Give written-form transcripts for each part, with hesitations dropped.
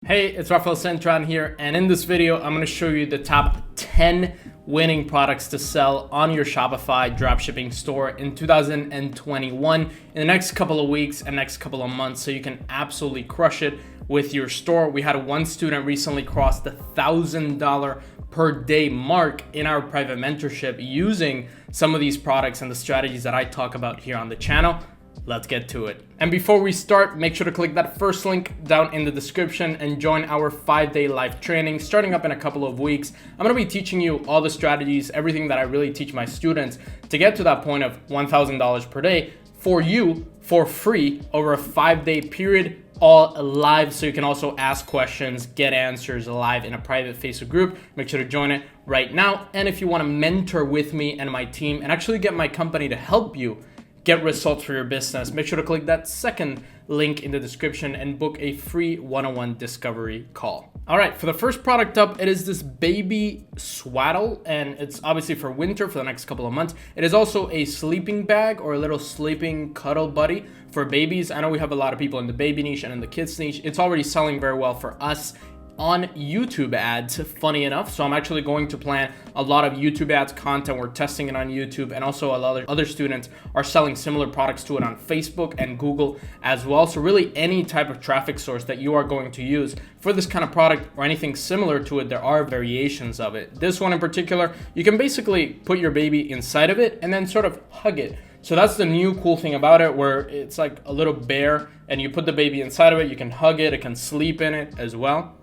Hey, it's Rafael Cintron here, and in this video, I'm going to show you the top 10 winning products to sell on your Shopify dropshipping store in 2021 in the next couple of weeks and next couple of months, so you can absolutely crush it with your store. We had one student recently cross the $1,000 per day mark in our private mentorship using some of these products and the strategies that I talk about here on the channel. Let's get to it. And before we start, make sure to click that first link down in the description and join our 5-day live training starting up in a couple of weeks. I'm going to be teaching you all the strategies, everything that I really teach my students to get to that point of $1,000 per day for you for free over a 5-day period, all live. So you can also ask questions, get answers live in a private Facebook group. Make sure to join it right now. And if you want to mentor with me and my team and actually get my company to help you get results for your business, make sure to click that second link in the description and book a free one-on-one discovery call. All right, for the first product up, it is this baby swaddle, and it's obviously for winter for the next couple of months. It is also a sleeping bag or a little sleeping cuddle buddy for babies. I know we have a lot of people in the baby niche and in the kids niche. It's already selling very well for us on YouTube ads, funny enough. So I'm actually going to plan a lot of YouTube ads content. We're testing it on YouTube, and also a lot of other students are selling similar products to it on Facebook and Google as well. So really any type of traffic source that you are going to use for this kind of product or anything similar to it, there are variations of it. This one in particular, you can basically put your baby inside of it and then sort of hug it. So that's the new cool thing about it, where it's like a little bear and you put the baby inside of it, you can hug it, it can sleep in it as well.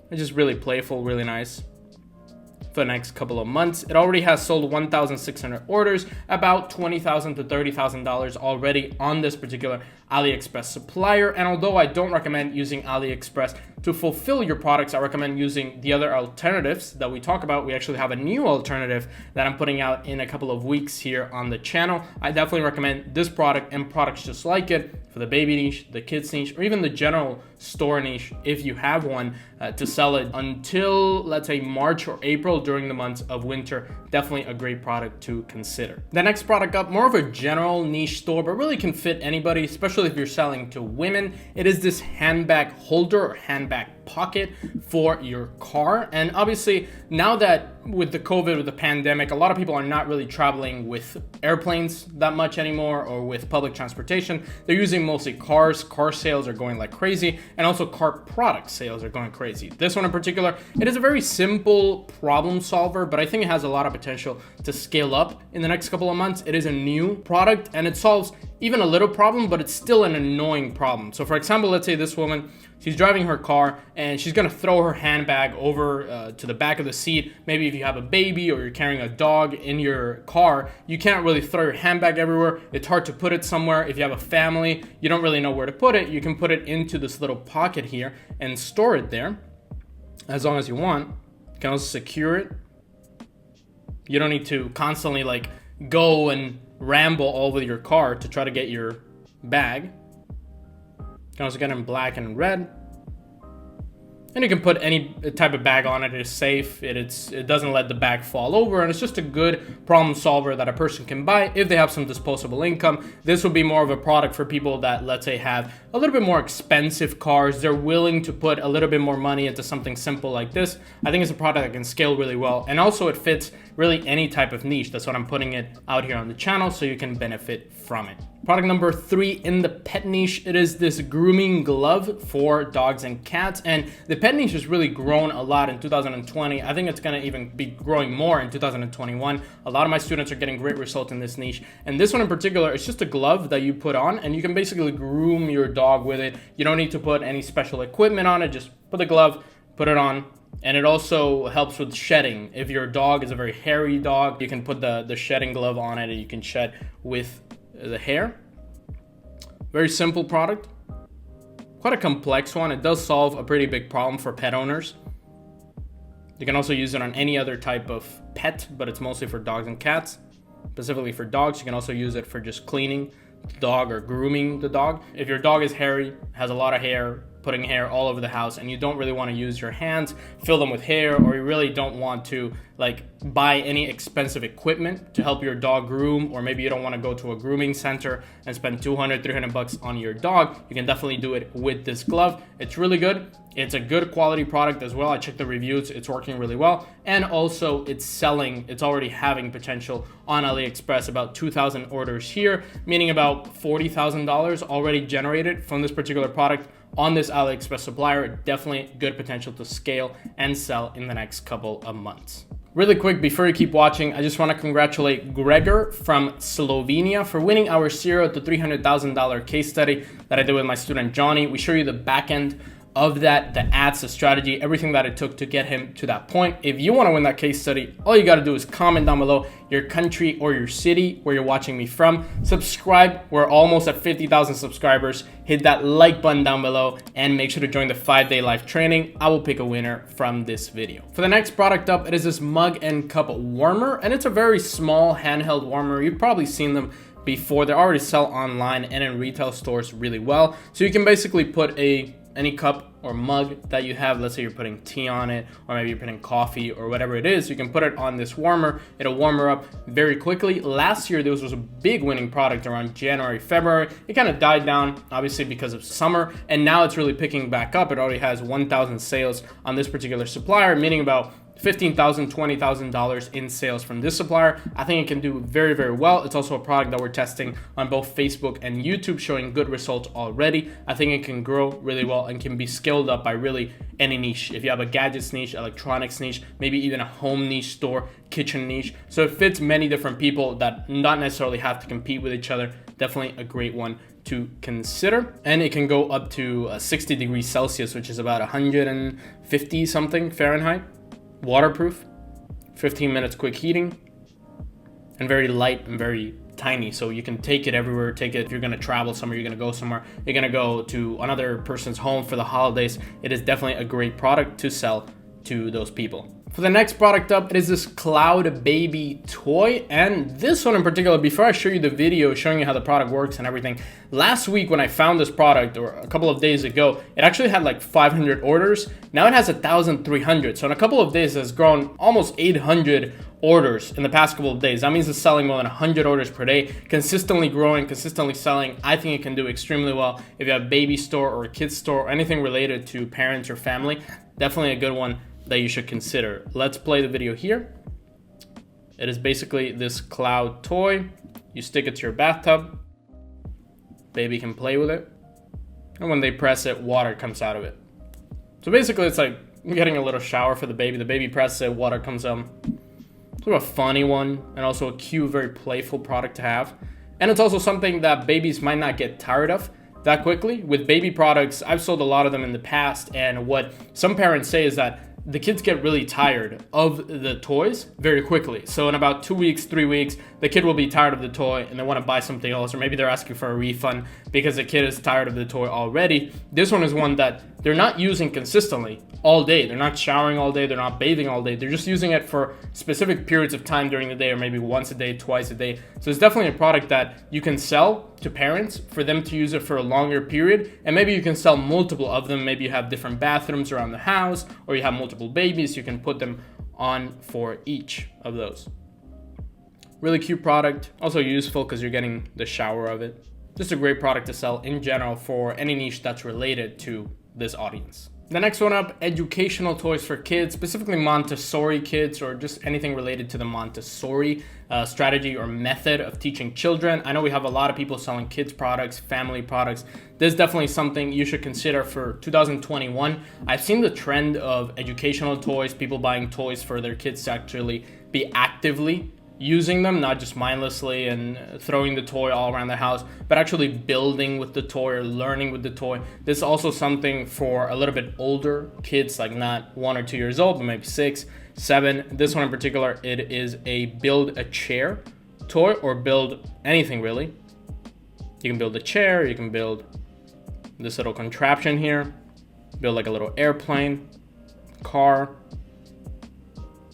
It's just really playful, really nice for the next couple of months. It already has sold 1,600 orders, about $20,000 to $30,000 already on this particular AliExpress supplier. And although I don't recommend using AliExpress to fulfill your products, I recommend using the other alternatives that we talk about. We actually have a new alternative that I'm putting out in a couple of weeks here on the channel. I definitely recommend this product and products just like it for the baby niche, the kids niche, or even the general store niche if you have one, to sell it until, let's say, March or April during the months of winter. Definitely a great product to consider. The next product up, more of a general niche store, but really can fit anybody, especially if you're selling to women. It is this handbag holder or handbag pocket for your car. And obviously now that with the COVID, with the pandemic, a lot of people are not really traveling with airplanes that much anymore or with public transportation. They're using mostly cars. Car sales are going like crazy, and also car product sales are going crazy. This one in particular, it is a very simple problem solver, but I think it has a lot of potential to scale up in the next couple of months. It is a new product and it solves even a little problem, but it's still an annoying problem. So for example, let's say this woman, she's driving her car and she's gonna throw her handbag over to the back of the seat. Maybe if you have a baby or you're carrying a dog in your car, you can't really throw your handbag everywhere. It's hard to put it somewhere. If you have a family, you don't really know where to put it. You can put it into this little pocket here and store it there as long as you want. You can also secure it. You don't need to constantly like go and ramble all over your car to try to get your bag. You can also get it in black and red. And you can put any type of bag on it. It's safe. It doesn't let the bag fall over, and it's just a good problem solver that a person can buy if they have some disposable income. This would be more of a product for people that, let's say, have a little bit more expensive cars. They're willing to put a little bit more money into something simple like this. I think it's a product that can scale really well, and also it fits really any type of niche. That's what I'm putting it out here on the channel so you can benefit from it. Product number 3 in the pet niche, it is this grooming glove for dogs and cats. And the pet niche has really grown a lot in 2020. I think it's gonna even be growing more in 2021. A lot of my students are getting great results in this niche. And this one in particular, it's just a glove that you put on and you can basically groom your dog with it. You don't need to put any special equipment on it. Just put the glove, put it on. And it also helps with shedding. If your dog is a very hairy dog, you can put the shedding glove on it and you can shed with the hair. Very simple product, quite a complex one. It does solve a pretty big problem for pet owners. You can also use it on any other type of pet, but it's mostly for dogs and cats. Specifically for dogs, you can also use it for just cleaning the dog or grooming the dog. If your dog is hairy, has a lot of hair, putting hair all over the house and you don't really want to use your hands, fill them with hair, or you really don't want to like buy any expensive equipment to help your dog groom, or maybe you don't want to go to a grooming center and spend 200, 300 bucks on your dog, you can definitely do it with this glove. It's really good. It's a good quality product as well. I checked the reviews. It's working really well. And also it's selling. It's already having potential on AliExpress. About 2,000 orders here, meaning about $40,000 already generated from this particular product on this AliExpress supplier. Definitely good potential to scale and sell in the next couple of months. Really quick, before you keep watching, I just want to congratulate Gregor from Slovenia for winning our $0 to $300,000 case study that I did with my student Johnny. We show you the back end of that, the ads, the strategy, everything that it took to get him to that point. If you want to win that case study, all you got to do is comment down below your country or your city where you're watching me from. Subscribe. We're almost at 50,000 subscribers. Hit that like button down below and make sure to join the 5-day live training. I will pick a winner from this video. For the next product up, it is this mug and cup warmer, and it's a very small handheld warmer. You've probably seen them before. They already sell online and in retail stores really well. So you can basically put any cup or mug that you have. Let's say you're putting tea on it, or maybe you're putting coffee or whatever it is. You can put it on this warmer. It'll warm her up very quickly. Last year, this was a big winning product around January, February. It kind of died down, obviously, because of summer. And now it's really picking back up. It already has 1,000 sales on this particular supplier, meaning about $15,000, $20,000 in sales from this supplier. I think it can do very, very well. It's also a product that we're testing on both Facebook and YouTube, showing good results already. I think it can grow really well and can be scaled up by really any niche. If you have a gadgets niche, electronics niche, maybe even a home niche store, kitchen niche. So it fits many different people that not necessarily have to compete with each other. Definitely a great one to consider. And it can go up to 60 degrees Celsius, which is about 150 something Fahrenheit. Waterproof, 15 minutes quick heating, and very light and very tiny, so you can take it everywhere. Take it if you're going to travel somewhere, you're going to go somewhere, you're going to go to another person's home for the holidays. It is definitely a great product to sell to those people. For the next product up, it is this Cloud Baby toy, and this one in particular, before I show you the video showing you how the product works and everything, last week when I found this product, or a couple of days ago, it actually had like 500 orders. Now it has 1,300, so in a couple of days it has grown almost 800 orders in the past couple of days. That means it's selling more than 100 orders per day, consistently growing, consistently selling. I think it can do extremely well if you have a baby store or a kids store or anything related to parents or family. Definitely a good one that you should consider. Let's play the video here. It is basically this cloud toy. You stick it to your bathtub. Baby can play with it. And when they press it, water comes out of it. So basically it's like getting a little shower for the baby. The baby presses it, water comes out. Sort of a funny one, and also a cute, very playful product to have. And it's also something that babies might not get tired of that quickly. With baby products, I've sold a lot of them in the past, and what some parents say is that the kids get really tired of the toys very quickly. So in about 2 weeks, 3 weeks, the kid will be tired of the toy and they want to buy something else, or maybe they're asking for a refund because the kid is tired of the toy already. This one is one that they're not using consistently all day. They're not showering all day. They're not bathing all day. They're just using it for specific periods of time during the day, or maybe once a day, twice a day. So it's definitely a product that you can sell to parents for them to use it for a longer period. And maybe you can sell multiple of them. Maybe you have different bathrooms around the house, or you have multiple babies. You can put them on for each of those. Really cute product. Also useful because you're getting the shower of it. Just a great product to sell in general for any niche that's related to this audience. The next one up, educational toys for kids, specifically Montessori kids, or just anything related to the Montessori strategy or method of teaching children. I know we have a lot of people selling kids products, family products. This is definitely something you should consider for 2021. I've seen the trend of educational toys, people buying toys for their kids to actually be actively using them, not just mindlessly and throwing the toy all around the house, but actually building with the toy or learning with the toy. This is also something for a little bit older kids, like not 1 or 2 years old, but maybe 6, 7. This one in particular, it is a build a chair toy, or build anything really. You can build a chair, you can build this little contraption here, build like a little airplane, car.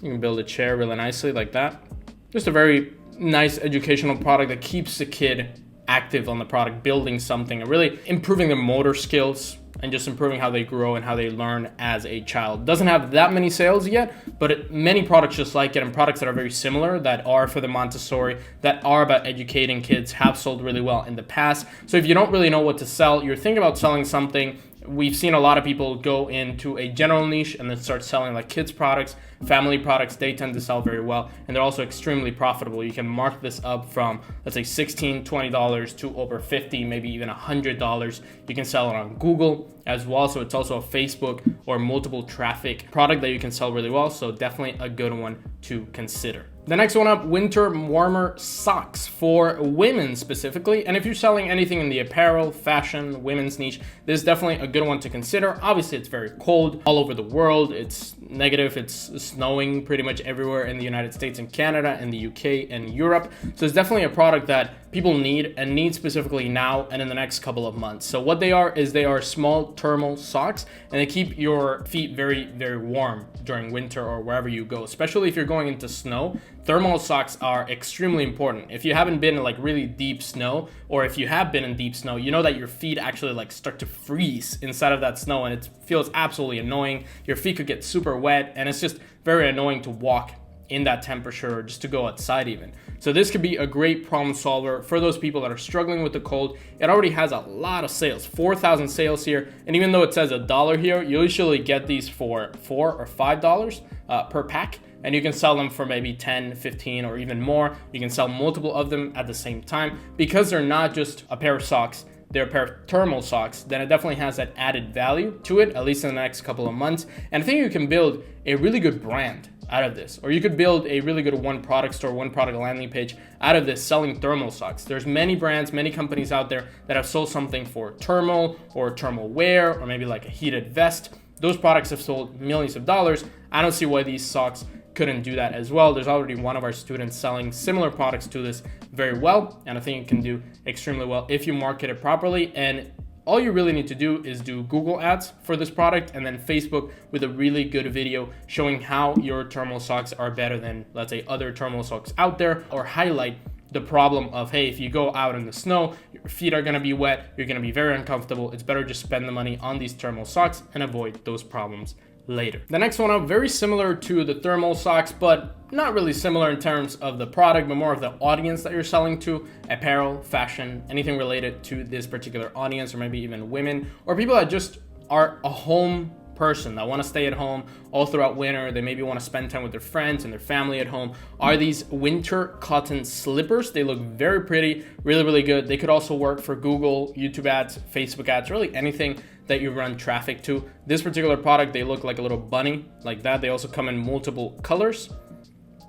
You can build a chair really nicely like that. Just a very nice educational product that keeps the kid active on the product, building something, and really improving their motor skills and just improving how they grow and how they learn as a child. Doesn't have that many sales yet, but many products just like it, and products that are very similar, that are for the Montessori, that are about educating kids, have sold really well in the past. So if you don't really know what to sell, you're thinking about selling something, we've seen a lot of people go into a general niche and then start selling like kids products, family products. They tend to sell very well, and they're also extremely profitable. You can mark this up from, let's say, $16, $20 to over $50, maybe even $100. You can sell it on Google as well. So it's also a Facebook or multiple traffic product that you can sell really well. So definitely a good one to consider. The next one up, winter warmer socks for women specifically. And if you're selling anything in the apparel, fashion, women's niche, this is definitely a good one to consider. Obviously, it's very cold all over the world. It's negative. It's snowing pretty much everywhere in the United States and Canada and the UK and Europe. So it's definitely a product that people need, and need specifically now and in the next couple of months. So what they are is they are small thermal socks, and they keep your feet very, very warm during winter or wherever you go, especially if you're going into snow. Thermal socks are extremely important. If you haven't been in like really deep snow, or if you have been in deep snow, you know that your feet actually like start to freeze inside of that snow, and it feels absolutely annoying. Your feet could get super wet, and it's just very annoying to walk in that temperature or just to go outside even. So this could be a great problem solver for those people that are struggling with the cold. It already has a lot of sales, 4,000 sales here. And even though it says $1 here, you usually get these for $4 or $5 per pack. And you can sell them for maybe 10, 15, or even more. You can sell multiple of them at the same time, because they're not just a pair of socks, they're a pair of thermal socks. Then it definitely has that added value to it, at least in the next couple of months. And I think you can build a really good brand out of this, or you could build a really good one product store, one product landing page out of this, selling thermal socks. There's many brands, many companies out there that have sold something for thermal or thermal wear, or maybe like a heated vest. Those products have sold millions of dollars. I don't see why these socks couldn't do that as well. There's already one of our students selling similar products to this very well, and I think it can do extremely well if you market it properly. And all you really need to do is do Google ads for this product, and then Facebook with a really good video showing how your thermal socks are better than, let's say, other thermal socks out there, or highlight the problem of, hey, if you go out in the snow, your feet are going to be wet, you're going to be very uncomfortable. It's better just spend the money on these thermal socks and avoid those problems later. The next one up, very similar to the thermal socks, but not really similar in terms of the product, but more of the audience that you're selling to: apparel, fashion, anything related to this particular audience, or maybe even women, or people that just are a home person that want to stay at home all throughout winter. They maybe want to spend time with their friends and their family at home. Are these winter cotton slippers? They look very pretty, really, really good. They could also work for Google, YouTube ads, Facebook ads, really anything that you run traffic to. This particular product, they look like a little bunny like that. They also come in multiple colors.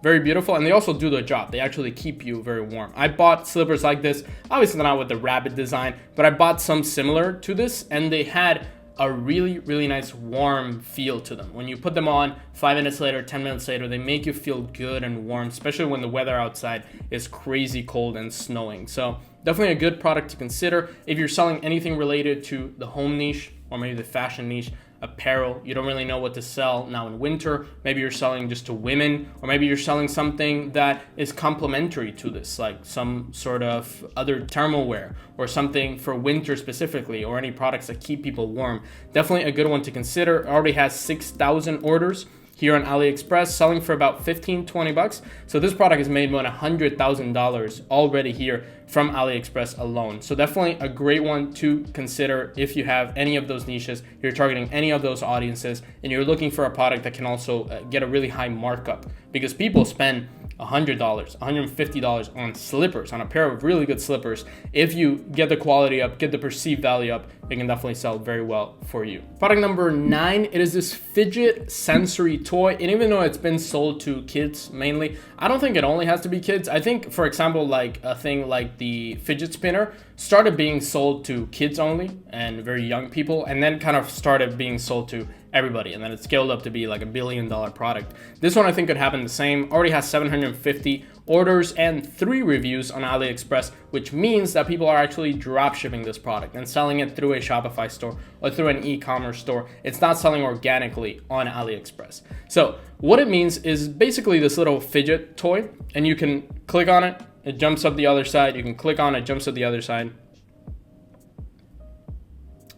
Very beautiful, and they also do the job. They actually keep you very warm. I bought slippers like this, obviously not with the rabbit design, but I bought some similar to this, and they had a really, really nice warm feel to them. When you put them on, 5 minutes later, 10 minutes later, they make you feel good and warm, especially when the weather outside is crazy cold and snowing. So definitely a good product to consider if you're selling anything related to the home niche, or maybe the fashion niche, apparel. You don't really know what to sell now in winter. Maybe you're selling just to women, or maybe you're selling something that is complementary to this, like some sort of other thermal wear, or something for winter specifically, or any products that keep people warm. Definitely a good one to consider. It already has 6,000 orders here on AliExpress, selling for about 15, 20 bucks. So this product has made more than $100,000 already here from AliExpress alone. So definitely a great one to consider if you have any of those niches, you're targeting any of those audiences, and you're looking for a product that can also get a really high markup, because people spend $100, $150 on slippers, on a pair of really good slippers. If you get the quality up, get the perceived value up, it can definitely sell very well for you. Product number 9, it is this Fidget sensory toy. And even though it's been sold to kids mainly, I don't think it only has to be kids. I think, for example, like a thing like the fidget spinner started being sold to kids only and very young people, and then kind of started being sold to everybody, and then it scaled up to be like $1 billion product. This one I think could happen the same. Already has 750 orders and 3 reviews on AliExpress, which means that people are actually drop shipping this product and selling it through a Shopify store or through an e-commerce store. It's not selling organically on AliExpress. So what it means is basically this little fidget toy, and you can click on it, it jumps up the other side. You can click on it, jumps up the other side.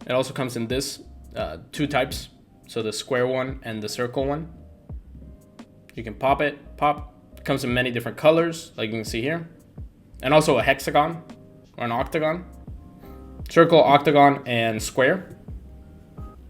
It also comes in this two types. So the square one and the circle one. You can pop it, pop. It comes in many different colors, like you can see here. And also a hexagon or an octagon. Circle, octagon, and square.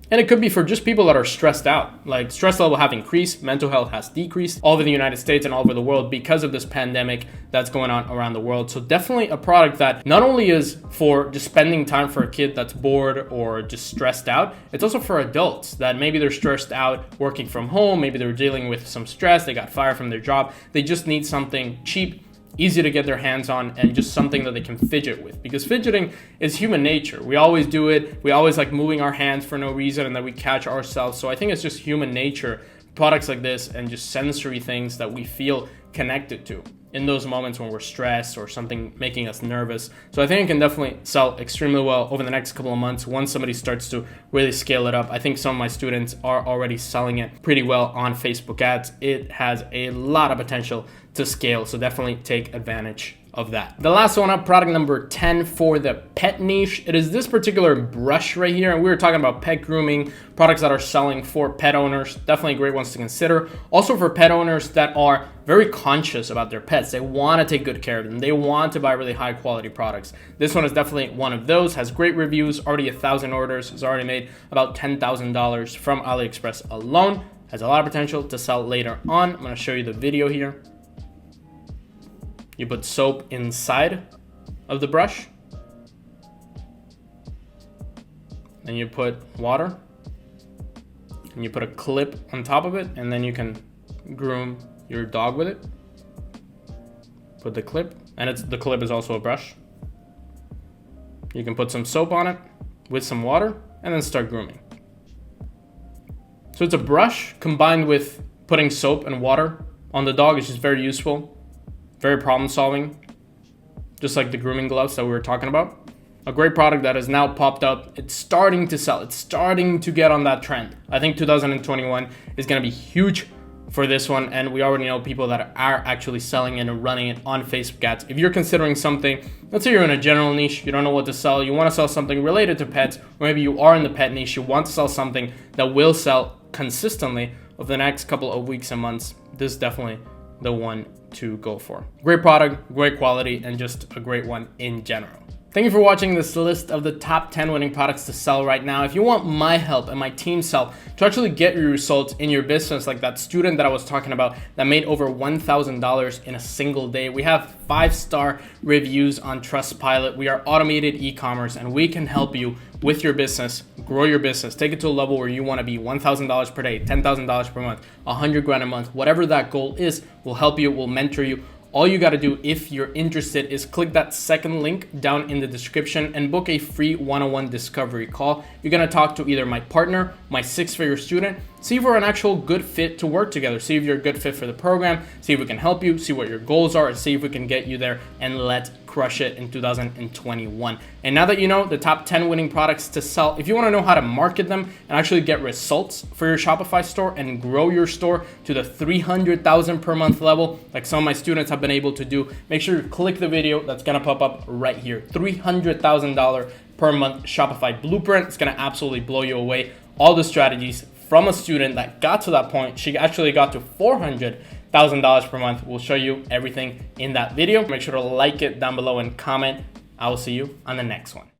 And it could be for just people that are stressed out. Like stress level have increased, mental health has decreased all over the United States and all over the world because of this pandemic that's going on around the world. So definitely a product that not only is for just spending time for a kid that's bored or just stressed out, it's also for adults that maybe they're stressed out working from home, maybe they're dealing with some stress, they got fired from their job, they just need something cheap, easy to get their hands on, and just something that they can fidget with, because fidgeting is human nature. We always do it. We always like moving our hands for no reason and then we catch ourselves. So I think it's just human nature, products like this and just sensory things that we feel connected to in those moments when we're stressed or something making us nervous. So I think it can definitely sell extremely well over the next couple of months once somebody starts to really scale it up. I think some of my students are already selling it pretty well on Facebook ads. It has a lot of potential to scale, so definitely take advantage of that. The last one up, product number 10 for the pet niche. It is this particular brush right here, and we were talking about pet grooming, products that are selling for pet owners. Definitely great ones to consider. Also for pet owners that are very conscious about their pets. They want to take good care of them. They want to buy really high quality products. This one is definitely one of those. Has great reviews, already 1,000 orders, has already made about $10,000 from AliExpress alone. Has a lot of potential to sell later on. I'm going to show you the video here. You put soap inside of the brush. Then you put water. And you put a clip on top of it, and then you can groom your dog with it. Put the clip, and the clip is also a brush. You can put some soap on it with some water, and then start grooming. So it's a brush combined with putting soap and water on the dog, which is very useful. Very problem solving, just like the grooming gloves that we were talking about. A great product that has now popped up. It's starting to sell. It's starting to get on that trend. I think 2021 is going to be huge for this one, and we already know people that are actually selling it and running it on Facebook ads. If you're considering something, let's say you're in a general niche, you don't know what to sell, you want to sell something related to pets, or maybe you are in the pet niche, you want to sell something that will sell consistently over the next couple of weeks and months, this is definitely the one to go for. Great product, great quality, and just a great one in general. Thank you for watching this list of the top 10 winning products to sell right now. If you want my help and my team's help to actually get your results in your business, like that student that I was talking about that made over $1,000 in a single day, we have 5-star reviews on Trustpilot. We are automated e-commerce, and we can help you with your business, grow your business, take it to a level where you want to be $1,000 per day, $10,000 per month, 100 grand a month, whatever that goal is. We'll help you, we'll mentor you. All you got to do if you're interested is click that second link down in the description and book a free one-on-one discovery call. You're going to talk to either my partner, my 6-figure student, see if we're an actual good fit to work together, see if you're a good fit for the program, see if we can help you, see what your goals are, and see if we can get you there, and let's crush it in 2021. And now that you know the top 10 winning products to sell, if you want to know how to market them and actually get results for your Shopify store and grow your store to the 300,000 per month level, like some of my students have been able to do, make sure you click the video that's going to pop up right here. $300,000 per month Shopify blueprint. It's going to absolutely blow you away. All the strategies from a student that got to that point. She actually got to $400,000 per month. We'll show you everything in that video. Make sure to like it down below and comment. I will see you on the next one.